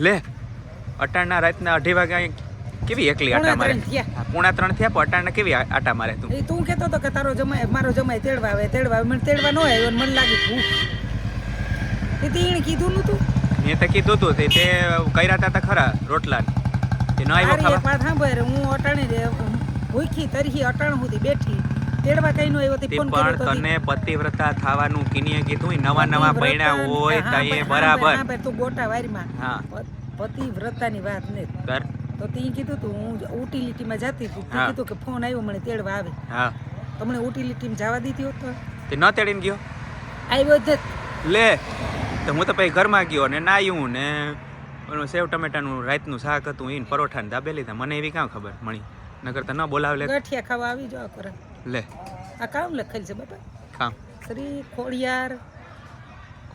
લે અટાણના રાતના 2:30 વાગે કેવી એકલી આટા મારે? 2:30 થયા પણ અટાણના કેવી આટા મારે તું? એ તું કહેતો હતો કે તારો જમાય મારો જમાય તેડવા આવે મને તેડવા ન આવ્યો મને લાગી ભૂખ. તે એને કીધું નતું? મેં તો કીધું તું તે કર્યા હતા ખરા રોટલા તે ન આવ્યો ખાવા. વાત સાંભળ હું અટાણે ભૂખી તરહી અટાણ સુધી બેઠી તેડવા કઈ નો આવ્યો તે ફોન કર્યો તો તને પતિવ્રતા થવાનું કિનીએ કીધું નવા પૈણા હોય તો એ બરાબર તું ગોટા વારીમાં હા પતિવ્રતાની વાત ને કર તો તે કીધું તું હું યુટિલિટીમાં જતી હતી તે કીધું કે ફોન આવ્યો મને તેડવા આવે હા તો મને યુટિલિટીમાં જવા દીધી હોત તો તે ન તેડીને ગયો આવ્યો જ લે તો હું તો પછી ઘરમાં ગયો ને નાયું ને ઓલું સેવ ટમેટાનું રાતનું શાક હતું ઈન પરોઠા ને દાબેલી હતા મને એવી કાં ખબર મણી નકર તો ન બોલાવ લે ગાંઠિયા ખાવા આવી જાવ કરે લે આ કામ લખેલ છે બાપા કામ શ્રી ખોડિયાર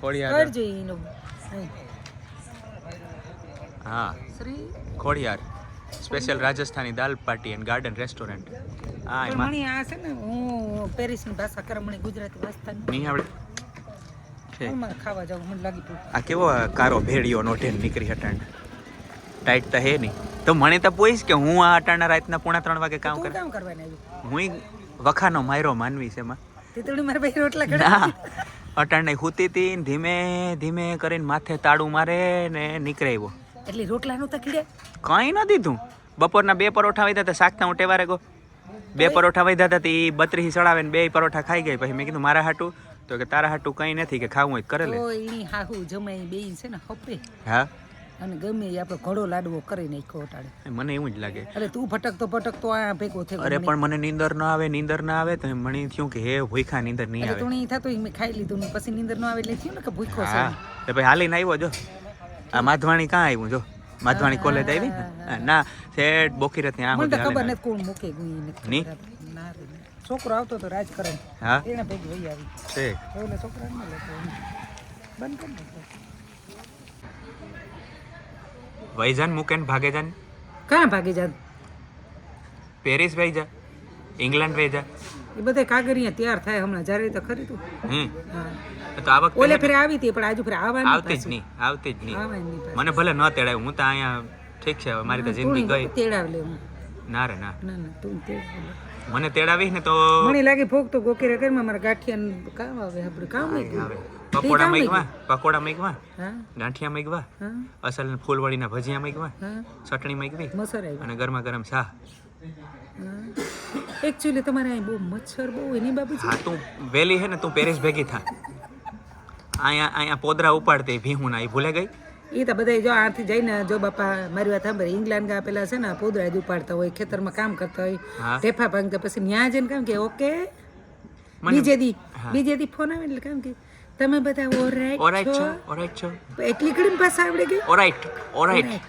કરજો એનું હા Shri Khodiyar special Rajasthani dal party and garden restaurant હા એમાં મણી આ છે ને હું પેરિસની ભાષા કરે મને ગુજરાતી વાંચતા નહીં આવડે છે મારે ખાવા જાવ મને લાગી તું આ કેવો કારો ભેડિયો નોઢેન નીકળી હટાણ ટાઈટ તો હે નહીં તો મને તો પૂછ કે હું આ અટાણા રાતના 2:30 વાગે કામ તું કરું કામ કરવાને આવી હું વખાનો માયરો માનવી છે એમાં તેતડી મારે ભાઈ રોટલા કરે ના અટાણે હુતી તી ધીમે ધીમે કરીને માથે તાળું મારે ને નીકળે આવ્યો એટલે રોટલા નું તકડે કંઈ ન દીધું બપોરના 2 પરોઠા વધ્યા હતા શાકતા હું ટેવારે ગો 2 પરોઠા વધ્યા હતા તે 32 સડાવે ને 2 પરોઠા ખાઈ ગઈ પછી મેં કીધું મારા હાટું તો કે તારા હાટું કંઈ નથી કે ખાવું હોય કરે લે ઓ એની હાહુ જમાઈ બેઈ છે ને હપે હા અને ગમે એ આપણો ઘડો લાડવો કરી નાખ્યો ઓટાડે મને એવું જ લાગે અરે તું ભટકતો આ ભેગો થયો અરે પણ મને નીંદર ન આવે તો મને થયું કે હે ભૂખા નીંદર નહીં આવે તું નહીં થતું મેં ખાઈ લીધું ને પછી નીંદર ન આવે એટલે થયું ને કે ભૂખો છે હા તો પછી હાલીને આવ્યો જો આ માધવાણી કાં આવ્યું જો માધવાણી કોલેજ આવી ને ના શેઠ બોખીરે ત્યાં મને તો ખબર નથી કોણ મૂકે ગઈ નહીં ના છોકરો આવતો તો રાજકારણ હા એને ભેગી વહી આવી છે ઓલે છોકરાને લેતો બંધ કરી નાખો વૈજાન મૂકે ને ભાગે જાન ક્યાં ભાગી જાત પેરિસ વહી જા ઇંગ્લેન્ડ વહી જા એ બધા કાગરિયા તૈયાર થાય હમણાં જ્યારે તો ખરી તું હા તો આ વખતે ઓલે ફેરે આવી હતી પણ આજુ ફેરે આવતી જ નહીં મને ભલે ન તેડાય હું તો અહીંયા ઠીક છે મારી તો જિંદગી ગઈ તેડાવ લે હું ના રે ના ના તું તેડાવ મને તેડાવીશ ને તો મને લાગે ભોગ તો ગોકીરે કરીમાં મારા ગાંઠિયા કામ આવે આપણે કામ નહીં પકોડા મેગવા હા ગાંઠિયા મેગવા હા અસલ ફૂલવડીના ભજીયા મેગવા હા ચટણી મેગવી મસર આવી અને ગરમા ગરમ ચા એકચ્યુઅલી તમારે અહીં બહુ મચ્છર બહુ એની બાબત હા તું વેલી હે ને તું પેરિસ ભેગી થા અહીંયા પોદરા ઉપાડતી ભીહું ના એ ભૂલે ગઈ એ તો બધા જો આથી જઈને જો બાપા મારી વાત સાંભળે ઇંગ્લેન્ડ ગયા પેલા છે ને પોદરા જ ઉપાડતા હોય ખેતરમાં કામ કરતા હોય ઢેફા ભાંગતા પછી ન્યા જઈને કામ કે ઓકે બીજે દી ફોન આવે એટલે કામ કે તમે બધા ઓરાઈટ છો એટલી કડીને પાછા આવડે ગઈ ઓરાઈટ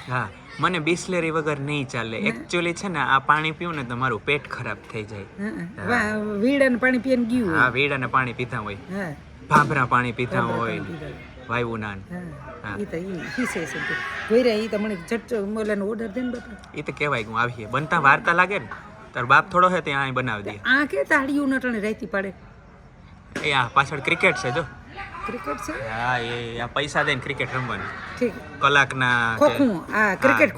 હા મને બિસ્લેરી વગર નહીં ચાલે એકચ્યુઅલી છે ને આ પાણી પીવું ને તો મારું પેટ ખરાબ થઈ જાય વીડ અને પાણી પીને ગયું હા વીડ અને પાણી પીતા હોય હા ભાભરા પાણી પીતા હોય વાયુ નાન ઈ તો ઈ હિસે છે ગોઈરા ઈ તો મને ઝટ મોલાનો ઓર્ડર દે ને બાપા ઈ તો કહેવાય કે હું આવીએ બનતા વાર્તા લાગે ને તાર બાપ થોડો હે ત્યાં બનાવી દે આ કે તાળીયું નટણે રહેતી પડે એ આ પાછળ ક્રિકેટ છે જો ક્રિકેટ છે હા એ આ પૈસા દઈને ક્રિકેટ રમવાની ઠીક કલાકના ખોખું આ ક્રિકેટ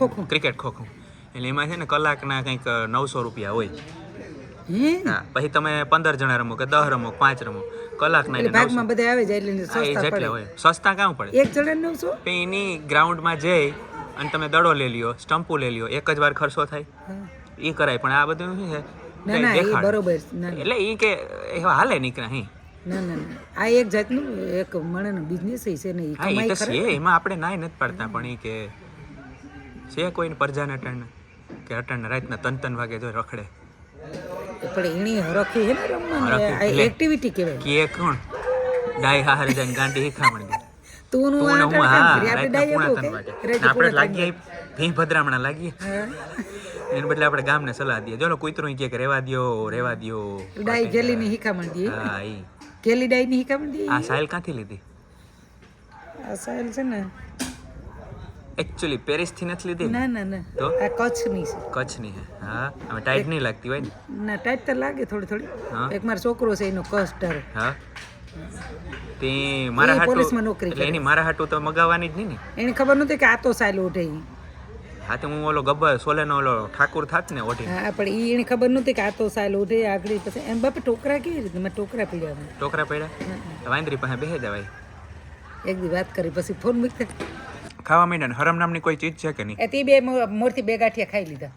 ખોખું એટલે એમાં છે ને કલાકના કંઈક 900 રૂપિયા હોય હે હા પછી તમે 15 જણા રમો કે 10 રમો 5 રમો કલાકના એટલે ભાગમાં બધા આવે જાય એટલે સસ્તા પડે હોય સસ્તા કામ પડે એક જણા 900 પછી એની ગ્રાઉન્ડમાં જઈ અને તમે દડો લઈ લ્યો સ્ટમ્પુ લઈ લ્યો એક જ વાર ખર્ચો થાય એ કરાય પણ આ બધું શું છે ના એ બરોબર એટલે એ કે એવા હાલે નીકળ્યા હી ના આ એક જાતનું એક મણનો બિઝનેસ છે ને હા એ તો છે એમાં આપણે નાય નથી પાડતા પણ એ કે છે કોઈને પરજાના અટણ કે અટણ રાતના 3 વાગે જો રખડે પણ એની હરખી હે ને રમવાની આ એક્ટિવિટી કહેવાય કે કોણ ડાય હાર જન ગાંડી હિખામણ દે તું હું આપણે ડાય આપણે લાગીએ ભી ભદ્રામણા લાગીએ એને બદલે આપણે ગામને સલાહ દઈએ જો કૂતરું કે રેવા દ્યો ડાય ગેલીની હિખામણ દે હા ઈ ગેલી ડાયની હિખામણ દે આ સાયલ ક્યાંથી લીધી આ સાયલ છે ને એકચ્યુઅલી પેરિસ થી નથી લીધી ના તો આ કચ્છની છે કચ્છની હે હા હવે ટાઈટ નહીં લાગતી હોય ને ના ટાઈટ તો લાગે થોડી એક મારો છોકરો છે એનો કસ્ટર હા તે મારા એ હાટુ પોલીસમાં નોકરી એટલે એની મારા હાટુ તો મગાવવાની જ નહીં ને. એને ખબર નહોતી કે આ તો સાયલો ઉઠે ઈ. હા તો હું ઓલો ગબ્બર સોલેનો ઓલો ઠાકુર થાત ને ઓઢી હા પણ ઈ એને ખબર નહોતી કે આ તો સાયલો ઉઠે આગળ પછી એમ બાપા ટોકરા કેવી રીતે મેં ટોકરા પીડ્યા ટોકરા પડ્યા વાંદરી પાસે બેહે જવાય. એક દી વાત કરી પછી ફોન મૂકતા ખાવા માંડ્યા ને હરમ નામની કોઈ ચીજ છે કે નહીં? એ તે બે મોરથી 2 ગાંઠિયા ખાઈ લીધા.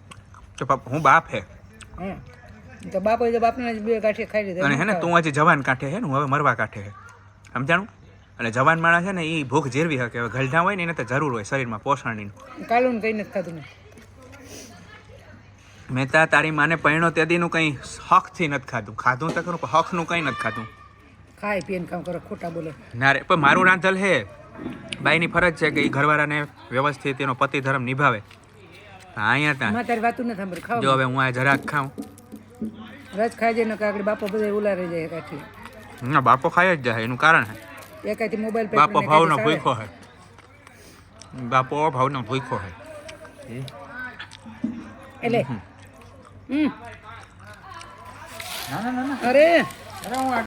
તો હું બાપ હે હા તો બાપો જો બાપના 2 ગાંઠિયા ખાઈ લીધા. અને હે ને તું હજી જવાન કાંઠે હે ને હું હવે મરવા કાંઠે હે સમજાણું. અને જવાન માણસ છે ને એ ભૂખ જીરવી શકે. હવે ગલઢા હોય ને એને તો જરૂર હોય શરીરમાં પોષણની. કાલું કઈ નથી ખાધું મેં તા તારી માને પૈણો તેદીનું કંઈ હકથી નથી ખાધું. ખાધું તો ખરું પણ હકનું કંઈ નથી ખાધું. ખાઈ પીને કામ કરો ખોટા બોલે ના રે પણ મારું રાંધલ હે. બાઈની ફરજ છે કે એ ઘરવાળાને વ્યવસ્થિત એનો પતિ ધર્મ નિભાવે. હા અહીંયા ત્યાં માં તારી વાતું નથી સાંભળી ખાવ જો હવે હું આ જરાક ખાઉં. રજ ખાઈ જાય ને કાકડી બાપો બધા ઉલારી જાય કાઠી. ના બાપો ખાઈ જ જાય એનું કારણ હે એકાથી મોબાઈલ પે બાપો ભાવનો ભૂખો હે. બાપો ભાવનો ભૂખો હે એટલે અરે